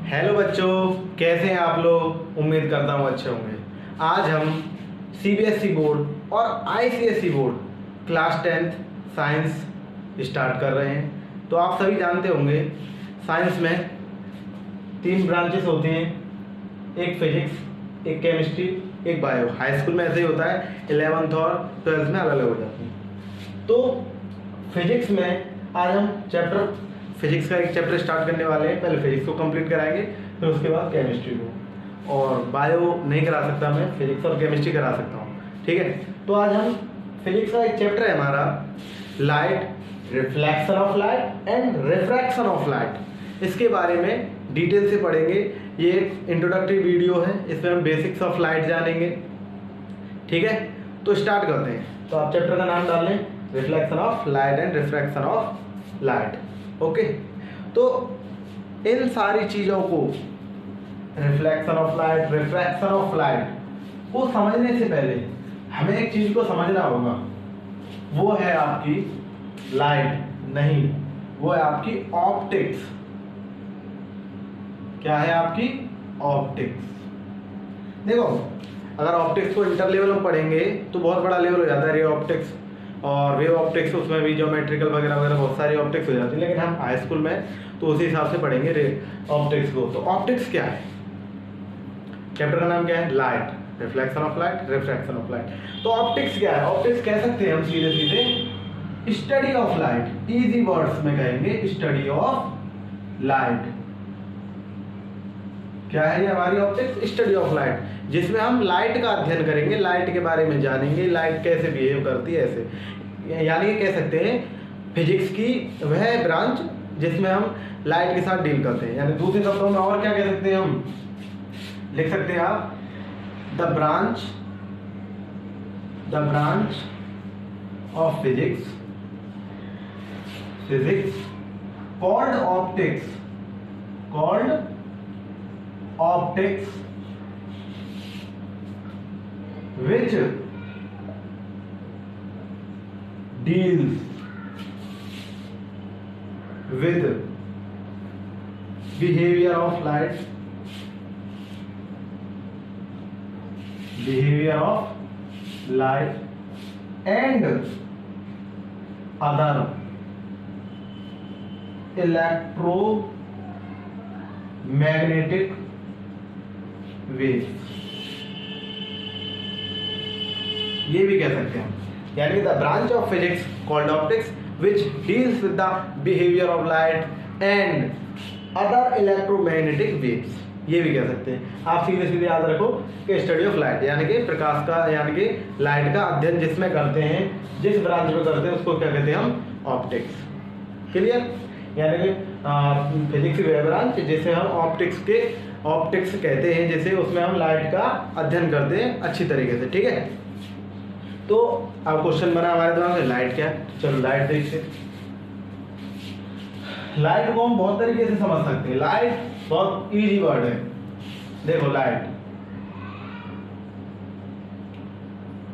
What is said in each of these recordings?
Hello बच्चों, कैसे हैं आप लोग। उम्मीद करता हूँ अच्छे होंगे। आज हम सीबीएसई बोर्ड और ICSE board class 10th science start कर रहे हैं। तो आप सभी जानते होंगे साइंस में 3 ब्रांचेस होती हैं, एक फिजिक्स, एक केमिस्ट्री, एक बायो। हाई स्कूल में ऐसे ही होता है, 11th और 12th में अलग अलग हो जाती हैं। तो फिजिक्स में आज हम फिजिक्स का एक चैप्टर स्टार्ट करने वाले हैं। पहले फिजिक्स को कंप्लीट कराएंगे, फिर उसके बाद केमिस्ट्री को। और बायो नहीं करा सकता मैं, फिजिक्स और केमिस्ट्री करा सकता हूँ, ठीक है। तो आज हम फिजिक्स का एक चैप्टर है हमारा, light, reflection of light and refraction of light. इसके बारे में डिटेल से पढ़ेंगे। ये एक इंट्रोडक्टरी वीडियो है, इसमें हम बेसिक्स ऑफ लाइट जानेंगे, ठीक है। तो स्टार्ट करते हैं। तो आप चैप्टर का नाम डाल लें, reflection of light and refraction of light. Okay, तो इन सारी चीज़ों को, reflection of light, refraction of light को समझने से पहले हमें एक चीज़ को समझना होगा। वो है आपकी लाइट नहीं, वो है आपकी ऑप्टिक्स। क्या है आपकी ऑप्टिक्स। देखो, अगर ऑप्टिक्स को इंटर लेवल में पढ़ेंगे तो बहुत बड़ा लेवल हो जाता है, रे ऑप्टिक्स और वेव ऑप्टिक्स, उसमें भी ज्योमेट्रिकल वगैरह वगैरह बहुत सारी ऑप्टिक्स हो जाती है। लेकिन हम हाई स्कूल में तो उसी हिसाब से पढ़ेंगे रे ऑप्टिक्स को। तो ऑप्टिक्स क्या है, चैप्टर का नाम क्या है, light, reflection of light, refraction of light. तो ऑप्टिक्स क्या है, ऑप्टिक्स कह सकते हैं हम सीधे सीधे study of light. Easy words में कहेंगे स्टडी ऑफ लाइट। क्या है ये हमारी ऑप्टिक्स, स्टडी ऑफ लाइट, जिसमें हम लाइट का अध्ययन करेंगे, लाइट के बारे में जानेंगे, लाइट कैसे बिहेव करती है ऐसे। यानी कह सकते हैं फिजिक्स की वह ब्रांच जिसमें हम लाइट के साथ डील करते हैं। यानी दूसरे शब्दों में और क्या कह सकते हैं, हम लिख सकते हैं आप, the branch of physics called optics which deals with behavior of light and other electromagnetic waves। ये भी कह सकते हैं, यानी the branch of physics called optics which deals with the behaviour of light and other electromagnetic waves. ये भी कह सकते हैं। आप सीधे सीधे याद रखो कि स्टडी ऑफ लाइट यानी कि प्रकाश का, यानी कि लाइट का अध्ययन जिसमें करते हैं, जिस ब्रांच में करते हैं उसको क्या कहते हैं हम, ऑप्टिक्स। क्लियर। यानी कि फिजिक्स की वह ब्रांच जिसे हम ऑप्टिक्स कहते हैं, जिसे उसमें हम लाइट का अध्ययन करते हैं अच्छी तरीके से, ठीक है। तो अब क्वेश्चन बना हमारे दिमाग में, लाइट क्या है। चलो लाइट देखते हैं। लाइट को हम बहुत तरीके से समझ सकते हैं। लाइट बहुत इजी वर्ड है। देखो लाइट,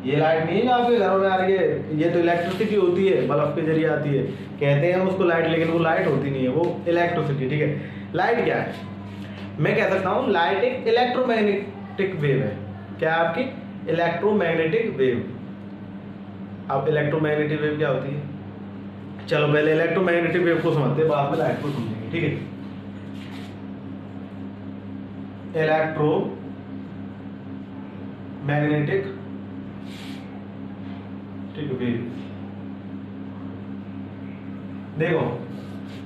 ये लाइट नहीं है ना आपके घरों में आ रही है, ये तो इलेक्ट्रिसिटी होती है, बल्ब के जरिए आती है। कहते हैं उसको लाइट, लेकिन वो लाइट होती नहीं है, वो इलेक्ट्रिसिटी, ठीक है। लाइट क्या है, मैं कह सकता हूँ लाइट एक इलेक्ट्रोमैग्नेटिक वेव है। क्या है आपकी, इलेक्ट्रोमैग्नेटिक वेव। अब इलेक्ट्रोमैग्नेटिक वेव क्या होती है, चलो पहले इलेक्ट्रोमैग्नेटिक वेव को समझते हैं, बाद में लाइट को समझेंगे, ठीक है। इलेक्ट्रोमैग्नेटिक वेव, देखो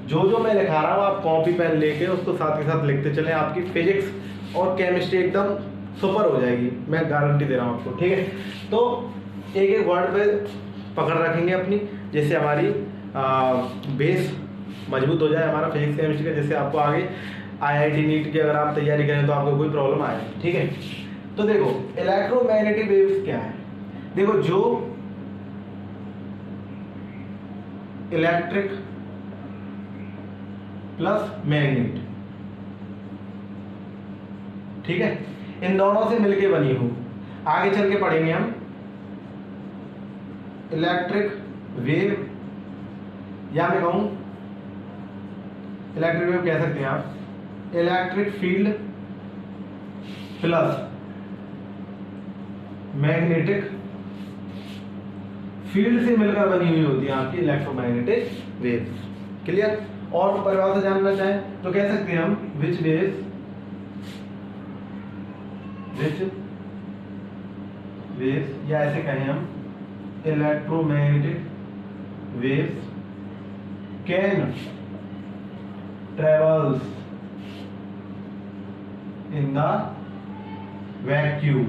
जो मैं लिखा रहा हूँ आप कॉपी पेन लेके उसको साथ के साथ लिखते चले, आपकी फिजिक्स और केमिस्ट्री एकदम सुपर हो जाएगी, मैं गारंटी दे रहा हूँ आपको, ठीक है। तो एक एक वर्ड पे पकड़ रखेंगे अपनी, जिससे हमारी बेस मजबूत हो जाए हमारा फिजिक्स केमिस्ट्री का, जिससे आपको आगे आईआईटी नीट की अगर आप तैयारी करें तो आपको कोई प्रॉब्लम आए, ठीक है। तो देखो इलेक्ट्रोमैग्नेटिक वेव्स क्या है, देखो जो इलेक्ट्रिक प्लस मैग्नेट, ठीक है, इन दोनों से मिलके बनी हो। आगे चल के पढ़ेंगे हम इलेक्ट्रिक वेव, या मैं कहूं इलेक्ट्रिक वेव कह सकते हैं आप, electric field plus magnetic field से मिलकर बनी हुई होती है आपकी इलेक्ट्रोमैग्नेटिक वेव्स। क्लियर? और परिभाषा जानना चाहें तो कह सकते हैं हम विच वेव्स या ऐसे कहें हम electromagnetic waves can travels in the vacuum.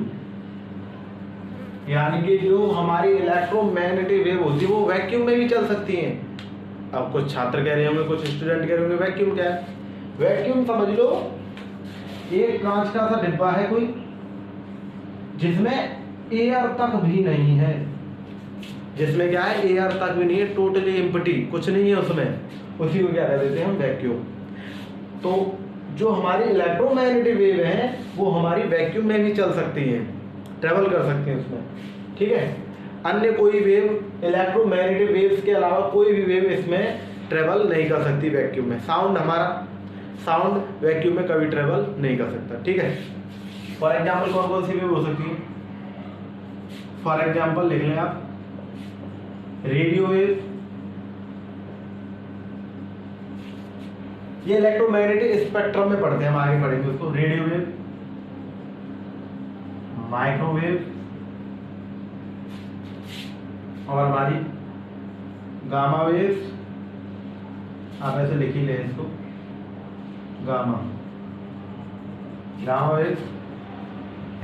यानी कि जो हमारी इलेक्ट्रोमैग्नेटिक वेव होती है वो वैक्यूम में भी चल सकती हैं। अब कुछ छात्र कह रहे होंगे, कुछ स्टूडेंट कह रहे होंगे वैक्यूम क्या है? वैक्यूम समझ लो एक कांच का सा डिब्बा है कोई, जिसमें एयर तक भी नहीं है। जिसमें क्या है? एयर तक भी नहीं है, टोटली एम्प्टी, कुछ नहीं है उसमें। उसी को क्या कह देते हैं हम? वैक्यूम। तो जो हमारी इलेक्ट्रोमैग्नेटिक वेव है वो हमारी वैक्यूम में भी चल सकती है, ट्रेवल कर सकती है उसमें। ठीक है? अन्य कोई वेव इलेक्ट्रोमैग्नेटिक वेव्स के अलावा कोई भी वेव इसमें ट्रेवल नहीं कर सकती वैक्यूम में। साउंड वैक्यूम में कभी ट्रेवल नहीं कर सकता। ठीक है? फॉर एग्जाम्पल कौन कौन सी वेव हो सकती है? फॉर एग्जाम्पल लिख लें आप, रेडियो वेव, ये इलेक्ट्रोमैग्नेटिक स्पेक्ट्रम में पढ़ते हैं, हम आगे पढ़ेंगे उसको। रेडियो वेव, माइक्रोवेव और हमारी गामा वेव्स, आप ऐसे लिख ही लें इसको, gamma waves,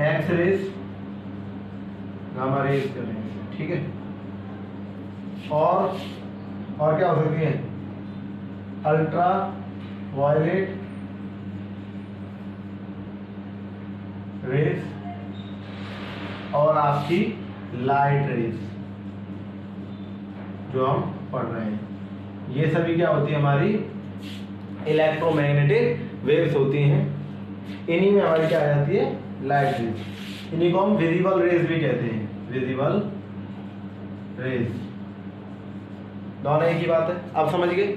X rays, gamma rays करेंगे। ठीक है? और क्या हो सकती है? अल्ट्रा वायलेट रेस और आपकी लाइट रेस जो हम पढ़ रहे हैं, ये सभी क्या होती है? हमारी इलेक्ट्रोमैग्नेटिक वेव्स होती हैं। इन्हीं में हमारी क्या आ जाती है? Light rays. इन्हीं को हम विजिबल रेस भी कहते हैं, विजिबल रेस। दोनों एक ही बात है। अब समझ गए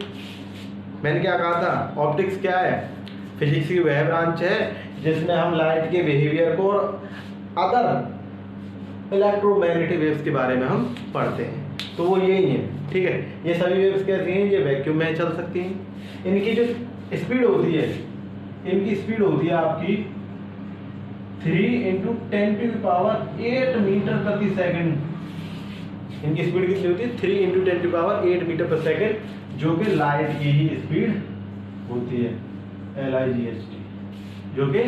मैंने क्या कहा था? ऑप्टिक्स क्या है? फिजिक्स की वह ब्रांच है जिसमें हम लाइट के बिहेवियर को और अदर इलेक्ट्रोमैग्नेटिक वेव्स के बारे में हम पढ़ते हैं। तो वो यही है। ठीक है? ये सभी वेव्स कैसी हैं? ये वैक्यूम में चल सकती हैं। इनकी जो स्पीड होती है, इनकी स्पीड होती है आपकी 3 × 10⁸ मीटर प्रति सेकंड। इनकी स्पीड कितनी होती है? 3 × 10⁸ मीटर प्रति सेकंड, जो कि लाइट की ही स्पीड होती है, LIGHT, जो कि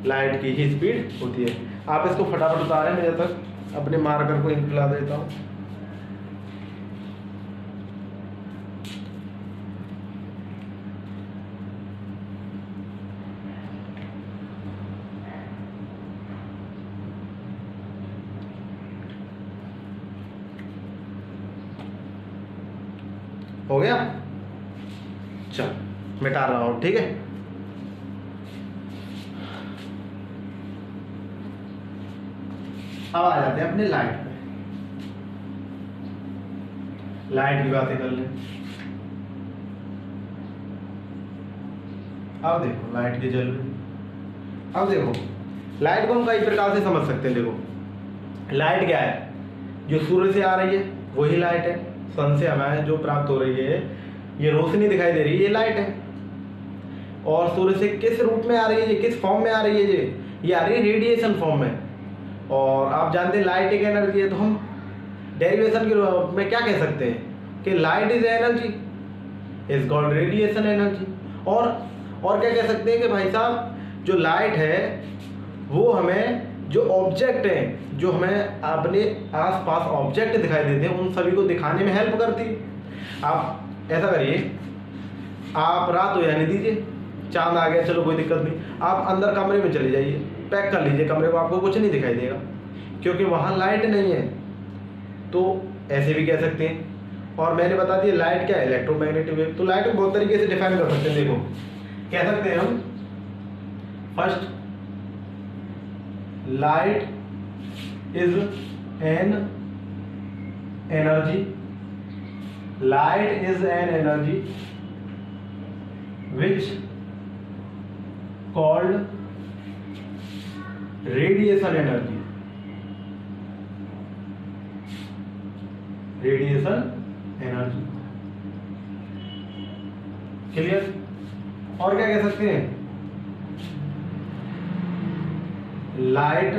लाइट की ही स्पीड होती है। आप इसको फटाफट उतारें, मैं जब तक अपने मार्कर को इंक ला देता हूँ। हो गया? चल मिटा रहा हूं। ठीक है? अब आ जाते हैं अपने लाइट पे। लाइट की बातें कर लें। अब देखो लाइट के जल रही। अब देखो लाइट को हम कई प्रकार से समझ सकते हैं। देखो लाइट क्या है? जो सूर्य से आ रही है वही लाइट है। सन से हमें जो प्राप्त हो रही है, ये रोशनी दिखाई दे रही है, ये लाइट है। और सूर्य से किस रूप में आ रही है, ये किस फॉर्म में आ रही है? ये आ रही है रेडिएशन फॉर्म में। और आप जानते हैं लाइट एक एनर्जी है, तो हम डेरिवेशन के रूप में क्या कह सकते हैं कि light is energy, is called radiation energy. और क्या कह सकते हैं कि भाई साहब जो लाइट है वो हमें जो ऑब्जेक्ट हैं, जो हमें अपने आसपास ऑब्जेक्ट दिखाई देते हैं, उन सभी को दिखाने में हेल्प करती है। आप ऐसा करिए, आप रात हो जाने दीजिए, चांद आ गया, चलो कोई दिक्कत नहीं, आप अंदर कमरे में चले जाइए, पैक कर लीजिए कमरे को, आपको कुछ नहीं दिखाई देगा क्योंकि वहाँ लाइट नहीं है। तो ऐसे भी कह सकते हैं। और मैंने बता दिया लाइट क्या है? Electromagnetic wave. तो लाइट को बहुत तरीके से डिफाइन कर सकते हैं। देखो कह सकते हैं हम, first light is an energy, light is an energy which called radiation energy. Radiation energy, clear. और क्या कह सकते हैं, light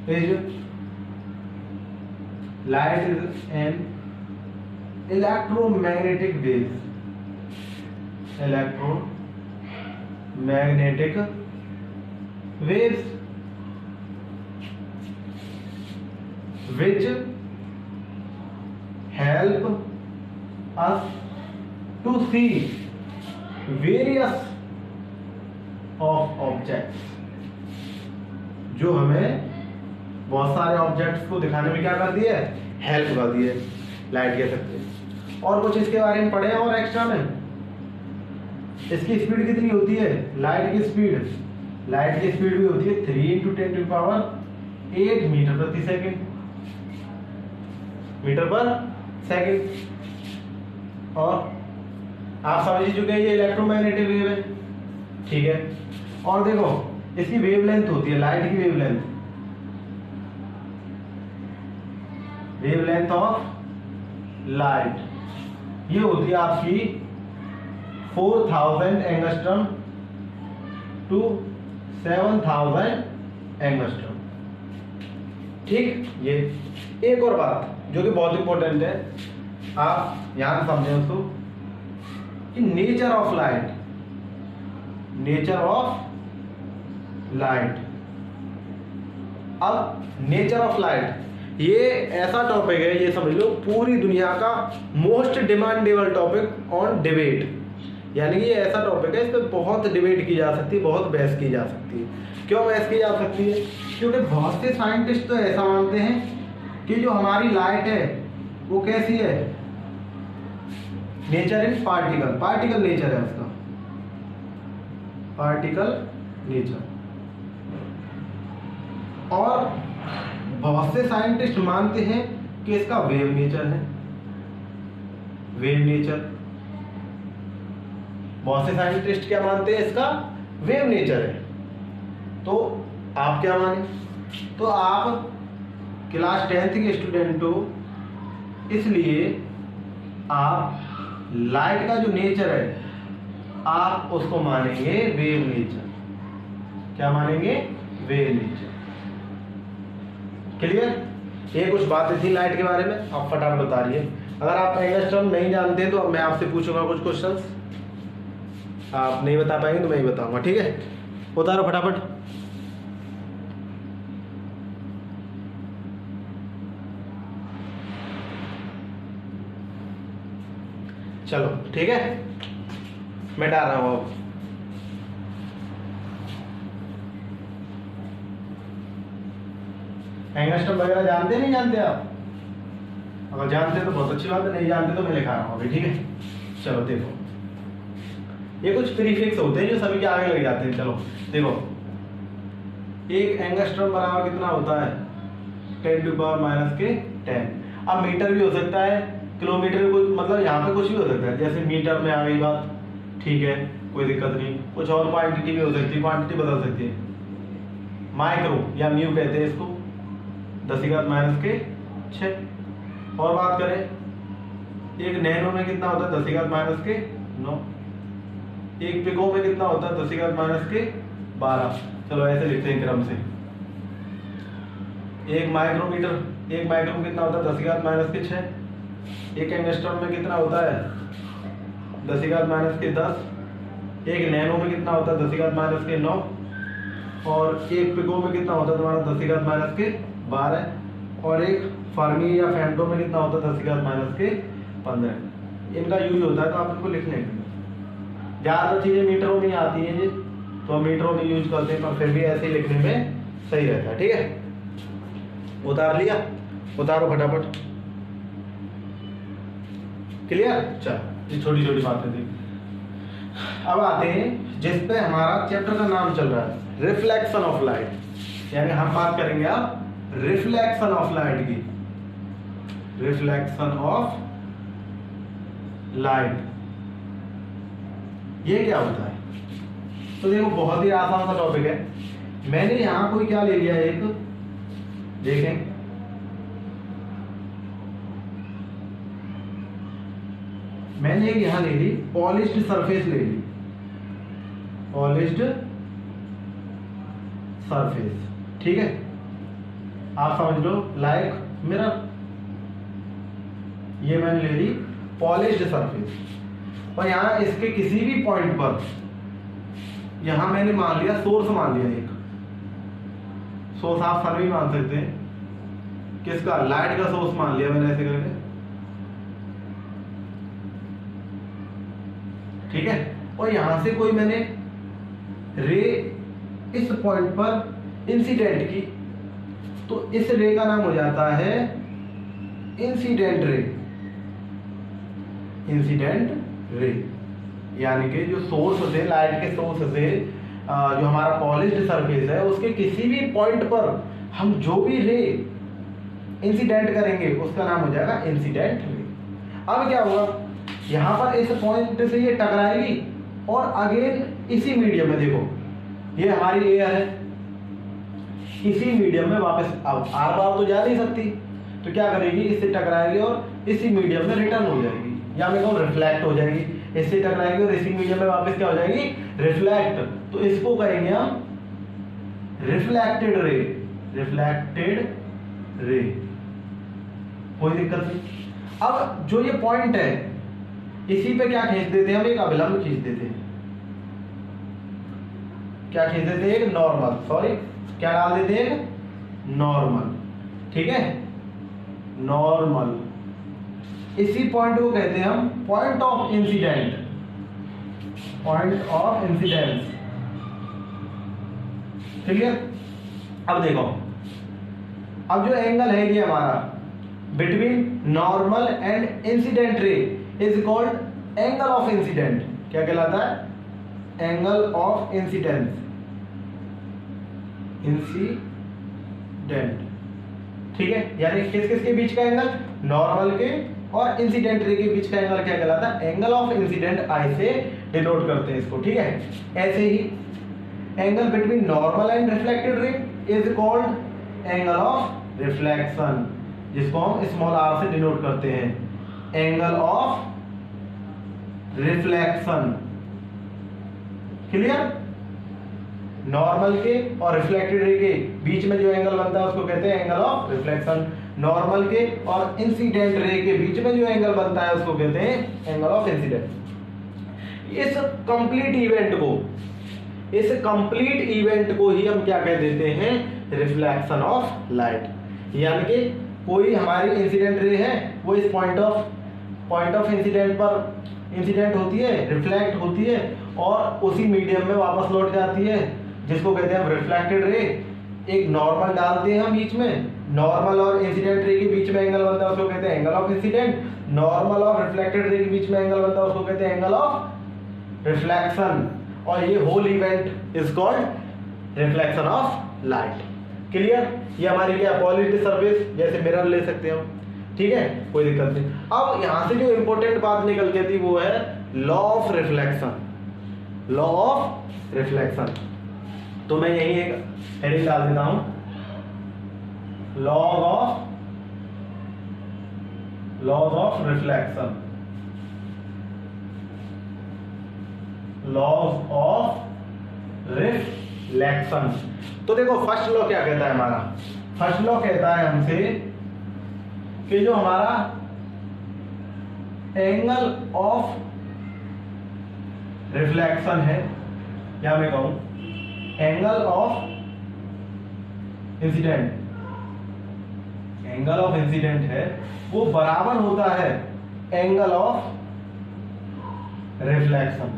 is an electromagnetic wave, electromagnetic waves which help us to see various of objects, जो हमें बहुत सारे objects को दिखाने में क्या करती है, हेल्प करती है, लाइट कह सकते हैं। और कुछ इसके बारे में पढ़े हैं और एक्स्ट्रा में, इसकी स्पीड कितनी होती है, लाइट की स्पीड भी होती है 3 × 10⁸ मीटर प्रति सेकंड, और आप समझ ही चुके हैं ये इलेक्ट्रोमैग्नेटिक वेव है, ठीक है। और देखो इसकी वेवलेंथ होती है, लाइट की वेवलेंथ ऑफ लाइट ये होती है आपकी 4000 एंगस्ट्रम टू 7000 एंगस्ट्रम, ठीक। ये एक और बात जो कि बहुत इंपॉर्टेंट है, आप यहां समझें उसको, कि नेचर ऑफ लाइट। अब नेचर ऑफ लाइट ये ऐसा टॉपिक है, ये समझ लो पूरी दुनिया का most demandable topic on debate, यानी कि ये ऐसा टॉपिक है, इस पर बहुत डिबेट की जा सकती है, बहुत बहस की जा सकती है। क्यों बहस की जा सकती है, क्योंकि बहुत से साइंटिस्ट तो ऐसा मानते हैं कि जो हमारी लाइट है वो कैसी है, नेचर इन पार्टिकल नेचर है उसका, पार्टिकल नेचर। और बहुत से साइंटिस्ट मानते हैं कि इसका वेव नेचर है, बहुत से साइंटिस्ट क्या मानते हैं, इसका वेव नेचर है। तो आप क्या माने, तो आप क्लास 10th के स्टूडेंट हो, इसलिए आप लाइट का जो नेचर है आप उसको मानेंगे वेव नेचर। क्या मानेंगे, वेव नेचर, क्लियर। ये कुछ बातें थी लाइट के बारे में, आप फटाफट बता रही है। अगर आप एंगस्ट्रम नहीं जानते तो मैं आपसे पूछूंगा कुछ क्वेश्चंस, आप नहीं बता पाएंगे तो मैं ही बताऊंगा, ठीक है। उतारो फटाफट। चलो ठीक है, मैं डाल रहा हूं अब। एंगस्ट्रम वगैरह जानते नहीं जानते आप, अगर जानते तो बहुत अच्छी बात है, नहीं जानते तो मैं लिखा रहा हूं अभी, ठीक है। चलो देखो, ये कुछ प्रीफिक्स होते हैं जो सभी के आगे लग जाते हैं। चलो देखो, एक एंगस्ट्रम बराबर कितना होता है, 10⁻⁻10। अब मीटर भी हो सकता है, किलोमीटर भी, कुछ मतलब यहाँ पे कुछ भी हो सकता है, जैसे मीटर में आ गई बात, ठीक है, कोई दिक्कत नहीं। कुछ और क्वांटिटी भी हो सकती है, क्वांटिटी बदल सकती है। माइक्रो या म्यू कहते हैं इसको, 10⁻⁶। और बात करें, एक नैनो में कितना होता है, 10⁻⁹। एक पिको में कितना होता है, 10⁻⁻12। चलो ऐसे लिखते हैं क्रम से। एक माइक्रोमीटर, एक माइक्रो में कितना होता है, 10⁻⁶। एक एंगस्ट्रम में कितना होता है, 10⁻⁻10। एक नैनो में कितना होता है, 10⁻⁹। और एक पिको में कितना होता है तुम्हारा, 10⁻⁻12। और एक फर्मी या फेम्टो में कितना होता है, 10⁻⁻15। इनका यूज होता है, तो आप इनको लिखने हैं। ज़्यादातर चीज़ें मीटरों में आती हैं जी, तो हम मीटरों में यूज करते हैं, पर फिर भी ऐसे ही लिखने में सही रहता है, ठीक है। उतार लिया, उतारो फटाफट, क्लियर। चल, ये छोटी छोटी बातें थी। अब आते हैं जिस पे हमारा चैप्टर का नाम चल रहा है, रिफ्लेक्शन ऑफ लाइट, यानी हम बात करेंगे अब रिफ्लेक्शन ऑफ लाइट की। रिफ्लेक्शन ऑफ लाइट ये क्या होता है, तो देखो बहुत ही आसान सा टॉपिक है। मैंने यहाँ कोई क्या ले लिया, एक देखें, मैंने एक यहाँ ले ली पॉलिश्ड सरफेस ले ली, पॉलिश्ड सरफेस, ठीक है, आप समझ लो, लाइक मेरा ये मैंने ले ली पॉलिश्ड सरफेस। और यहाँ इसके किसी भी पॉइंट पर, यहाँ मैंने मान लिया सोर्स, मान लिया एक सोर्स, आप सन भी मान सकते हैं, किसका, लाइट का सोर्स मान लिया मैंने ऐसे करके, ठीक है। और यहां से कोई मैंने रे इस पॉइंट पर इंसिडेंट की, तो इस रे का नाम हो जाता है इंसिडेंट रे, इंसिडेंट रे। यानी कि जो सोर्स से, लाइट के सोर्स से जो हमारा पॉलिश्ड सरफेस है, उसके किसी भी पॉइंट पर हम जो भी रे इंसिडेंट करेंगे उसका नाम हो जाएगा इंसिडेंट रे। अब क्या होगा, यहां पर इस पॉइंट से ये टकराएगी और अगेन इसी मीडियम में, देखो ये हमारी एयर है, इसी मीडियम में वापस, अब आर पार तो जा नहीं सकती, तो क्या करेगी, इससे टकराएगी और इसी मीडियम में रिटर्न हो जाएगी, या मैं कहूँ रिफ्लेक्ट हो जाएगी, इससे टकराएगी और इसी मीडियम में वापस क्या हो जाएगी, रिफ्लेक्ट। तो इसको कहेंगे हम रिफ्लेक्टेड रे, रिफ्लेक्टेड रे, कोई दिक्कत नहीं। अब जो ये पॉइंट है, इसी पे क्या खींच देते हैं हम, एक अभिलंब खींच देते हैं, क्या खींच देते हैं, एक नॉर्मल, सॉरी क्या डाल देते हैं, नॉर्मल, ठीक है, नॉर्मल। इसी पॉइंट को कहते हैं हम point of incident, point of incidence, clear. अब देखो, अब जो एंगल है ये हमारा between normal and incident ray is called angle of incident, क्या कहलाता है, एंगल ऑफ इंसिडेंस, इंसिडेंट, ठीक है। यानी किस किस के बीच का एंगल, नॉर्मल के और इंसिडेंट रे के बीच का एंगल क्या कहलाता है, एंगल ऑफ इंसिडेंट, आई से डिनोट करते हैं इसको, ठीक है। ऐसे ही angle between normal and reflected ray is called angle of reflection, जिसको हम स्मॉल आर से डिनोट करते हैं, angle of reflection, clear. Normal के और रिफ्लेक्टेड रे के बीच में जो एंगल बनता है उसको कहते हैं एंगल ऑफ रिफ्लेक्शन, नॉर्मल के और इंसिडेंट रे के बीच में जो एंगल बनता है उसको कहते हैं एंगल ऑफ इंसिडेंट। इस कंप्लीट इवेंट को ही हम क्या कह देते हैं, रिफ्लेक्शन ऑफ लाइट। यानी कि कोई हमारी इंसिडेंट रे है, वो इस पॉइंट ऑफ इंसिडेंट पर इंसिडेंट होती है, रिफ्लेक्ट होती है और उसी मीडियम में वापस लौट जाती है, जिसको कहते हैं रिफ्लेक्टेड रे। एक नॉर्मल डालते हैं हम बीच में, नॉर्मल और इंसिडेंट रे के बीच में एंगल बनता है उसको कहते हैं एंगल ऑफ इंसिडेंट, नॉर्मल और रिफ्लेक्टेड रे के बीच में एंगल बनता है उसको कहते हैं एंगल ऑफ रिफ्लेक्शन, और ये whole event is called reflection of light, clear. ये हमारी क्या, पॉलिश्ड सरफेस, जैसे मिरर ले सकते हो, ठीक है, कोई दिक्कत नहीं। अब यहां से जो इंपॉर्टेंट बात निकल के थी वो है law of reflection, law of reflection. तो मैं यही एक हेडिंग डाल देता हूं, laws of reflection, laws of reflection. तो देखो फर्स्ट लॉ क्या कहता है हमारा, फर्स्ट लॉ कहता है हमसे कि जो हमारा एंगल ऑफ रिफ्लेक्शन है, या मैं कहूं angle of incident, angle of incident है, वो बराबर होता है angle of reflection.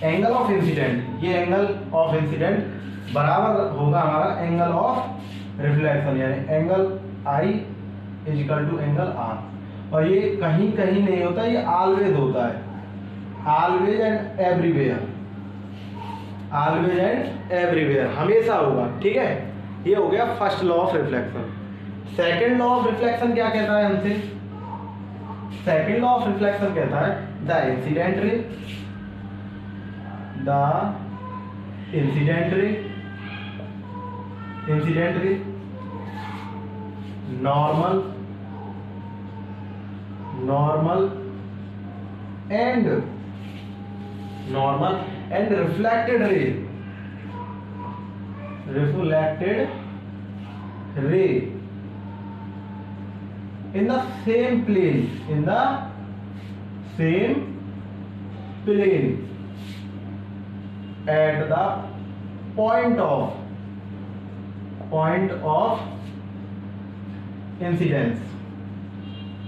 Angle of incident, ये एंगल ऑफ इंसिडेंट बराबर होगा हमारा एंगल ऑफ रिफ्लेक्शन, यानी angle I is equal to angle R. और ये कहीं कहीं नहीं होता, ये ऑलवेज होता है, always and everywhere, always and everywhere, हमेशा होगा, ठीक है। ये हो गया first law of reflection. Second law of reflection क्या कहता है हमसे, सेकंड लॉ ऑफ रिफ्लेक्शन कहता है the incident ray normal and reflected रे in the same plane at the point of incidence.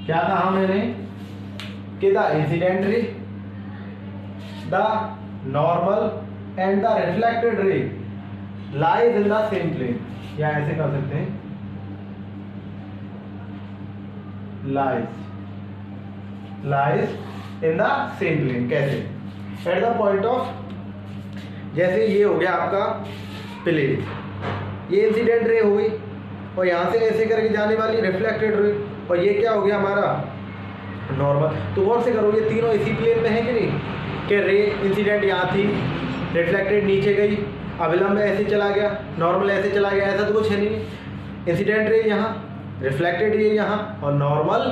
क्या कहा मैंने कि the incident ray, the normal and the reflected ray lies in the same plane, या ऐसे कर सकते हैं lies in the same plane. कैसे? At the point of, जैसे ये हो गया आपका प्लेन, ये इंसिडेंट रे हो गई और यहाँ से ऐसे करके जाने वाली रिफ्लेक्टेड रे, और ये क्या हो गया हमारा नॉर्मल। तो गौर से करो, ये तीनों इसी प्लेन में है कि नहीं, कि रे इंसिडेंट यहाँ थी, रिफ्लेक्टेड नीचे गई, अविलंब ऐसे चला गया, नॉर्मल ऐसे चला गया, ऐसा तो कुछ है नहीं। इंसिडेंट रे यहाँ, रिफ्लेक्टेड ये यहाँ और नॉर्मल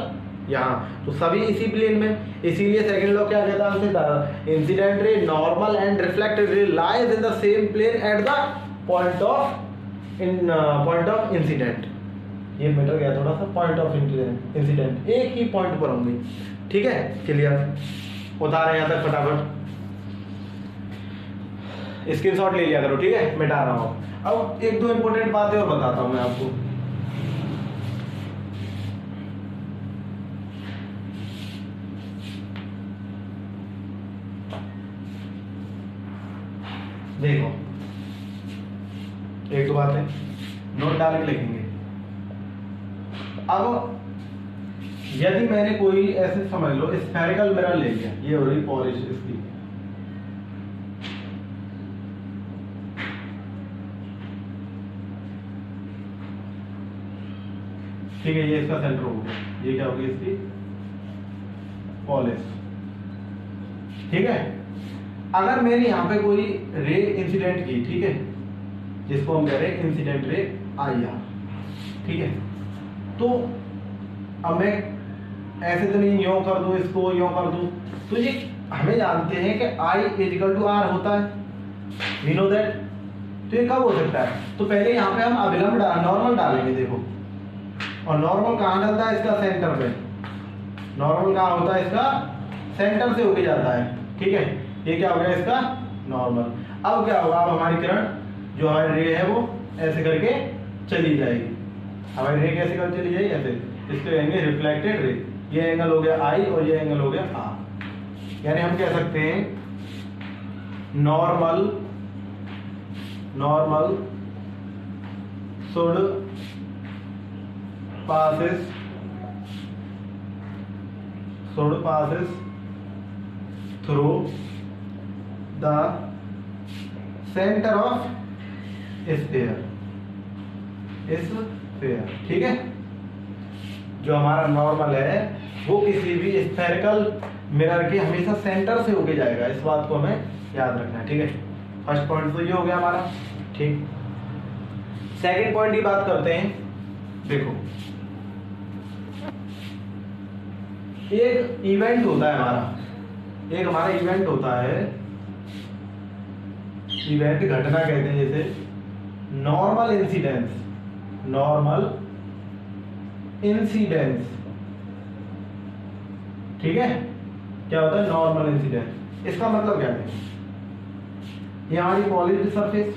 यहाँ, तो सभी इसी प्लेन में। इसीलिए सेकंड लॉ क्या कहता है हमसे, incident ray normal and reflected ray lies in the same plane at the point of incident. ये मीटर गया थोड़ा सा, पॉइंट ऑफ इंसिडेंट एक ही पॉइंट पर होंगे। ठीक है, क्लियर? उतारे यहाँ तक फटाफट, स्क्रीनशॉट ले लिया करो। ठीक है, मिटा रहा हूँ। अब एक दो इंपॉर्टेंट बातें और बताता हूँ मैं आपको। देखो, एक दो बातें नोट डाल के लिखेंगे। अब यदि मैंने कोई ऐसे समझ लो स्फेरिकल मिरर ले लिया, ये हो रही पॉलिश इसकी, ठीक है, ये इसका सेंटर हो गया, ये क्या होगी इसकी पॉलिश। ठीक है, अगर मैंने यहाँ पे कोई रे इंसिडेंट की, ठीक है, जिसको हम कह रहे हैं इंसिडेंट रे आई आर, ठीक है, तो अब मैं ऐसे तो नहीं यूं कर दूं, इसको यूं कर दूं, तो ये हमें जानते हैं कि आई इजिकल टू आर होता है, वी नो दैट। तो ये कब हो सकता है, तो पहले यहाँ पे हम अविलंब नॉर्मल डालेंगे, देखो, और नॉर्मल कहाँ डलता है, इसका सेंटर पे। नॉर्मल कहाँ होता है, इसका सेंटर से होके जाता है। ठीक है, ये क्या हो गया इसका नॉर्मल। अब क्या होगा, अब हमारी किरण जो हमारी रे है वो ऐसे करके चली जाएगी। हमारी रे कैसे कर चली जाएगी, ऐसे, इसको कहेंगे रिफ्लेक्टेड रे। ये एंगल हो गया आई और ये एंगल हो गया आर। यानी हम कह सकते हैं normal should passes through the center of sphere। ठीक है, जो हमारा नॉर्मल है वो किसी भी स्फेरिकल मिरर के हमेशा सेंटर से होके जाएगा, इस बात को हमें याद रखना है। ठीक है, फर्स्ट पॉइंट तो ये हो गया हमारा। ठीक, सेकंड पॉइंट की बात करते हैं। देखो, एक इवेंट होता है हमारा इवेंट होता है, इवेंट घटना कहते हैं, जैसे नॉर्मल इंसिडेंस। ठीक है, क्या होता है नॉर्मल इंसिडेंस। इसका मतलब क्या है, ये हमारी पॉलिश्ड सरफेस,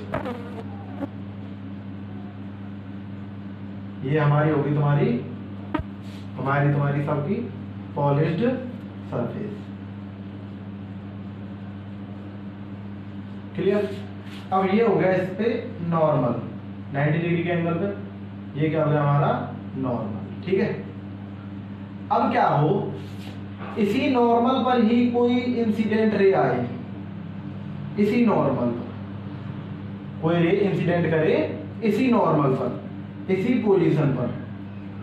ये हमारी होगी तुम्हारी सबकी पॉलिश्ड सरफेस। क्लियर? अब ये हो गया इस पे नॉर्मल 90 डिग्री के एंगल पे, ये क्या हो गया हमारा नॉर्मल। ठीक है, अब क्या हो, इसी नॉर्मल पर ही कोई इंसिडेंट रे आए, इसी नॉर्मल पर कोई रे इंसिडेंट करे, इसी नॉर्मल पर, इसी पोजीशन पर,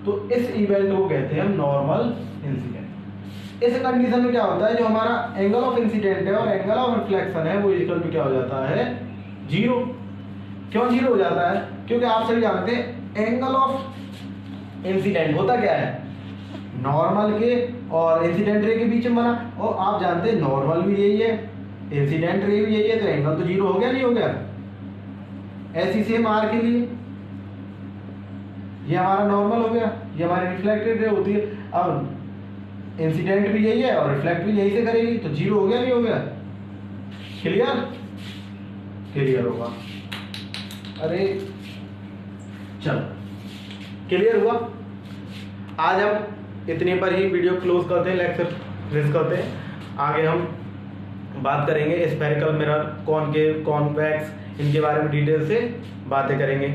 तो इस इवेंट को कहते हैं हम नॉर्मल इंसिडेंट। इस कंडीशन में क्या होता है, जो हमारा एंगल ऑफ इंसिडेंट है और एंगल ऑफ रिफ्लेक्शन है वो इक्वल टू क्या हो जाता है, 0। क्यों 0 हो जाता है? क्योंकि आप सभी जानते हैं एंगल ऑफ इंसिडेंट होता क्या है, नॉर्मल के और इंसिडेंट रे के बीच में बना, और आप जानते हैं नॉर्मल भी यही है, इंसिडेंट रे भी यही है, तो एंगल तो 0 हो गया, नहीं हो गया? ऐसी सेम आर के लिए ये हमारा नॉर्मल हो गया, ये हमारी रिफ्लेक्टेड रे होती है। अब इंसिडेंट भी यही है और रिफ्लेक्ट भी यही से करेगी, तो 0 हो गया, नहीं हो गया? क्लियर? क्लियर होगा। अरे चलो, क्लियर हुआ? आज हम इतने पर ही वीडियो क्लोज करते हैं, लेक्चर फिनिश करते हैं। आगे हम बात करेंगे स्फेरिकल मिरर, कॉनकेव, कॉन्वेक्स, इनके बारे में डिटेल से बातें करेंगे।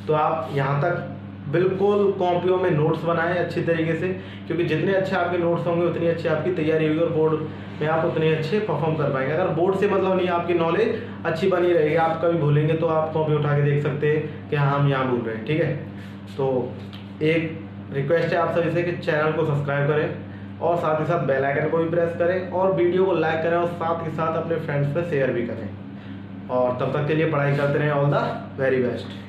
तो आप यहाँ तक बिल्कुल कॉपियों में नोट्स बनाएं अच्छी तरीके से, क्योंकि जितने अच्छे आपके नोट्स होंगे उतनी अच्छी आपकी तैयारी होगी और बोर्ड में आप उतने अच्छे परफॉर्म कर पाएंगे। अगर बोर्ड से मतलब नहीं, आपकी नॉलेज अच्छी बनी रहेगी, आप कभी भूलेंगे तो आप कॉपी उठा के देख सकते हैं कि हाँ हम यहाँ भूल रहे हैं। ठीक है, तो एक रिक्वेस्ट है आप सभी से कि चैनल को सब्सक्राइब करें और साथ ही साथ बेल आइकन को भी प्रेस करें और वीडियो को लाइक करें और साथ ही साथ अपने फ्रेंड्स में शेयर भी करें। और तब तक के लिए पढ़ाई करते रहें। All the very best.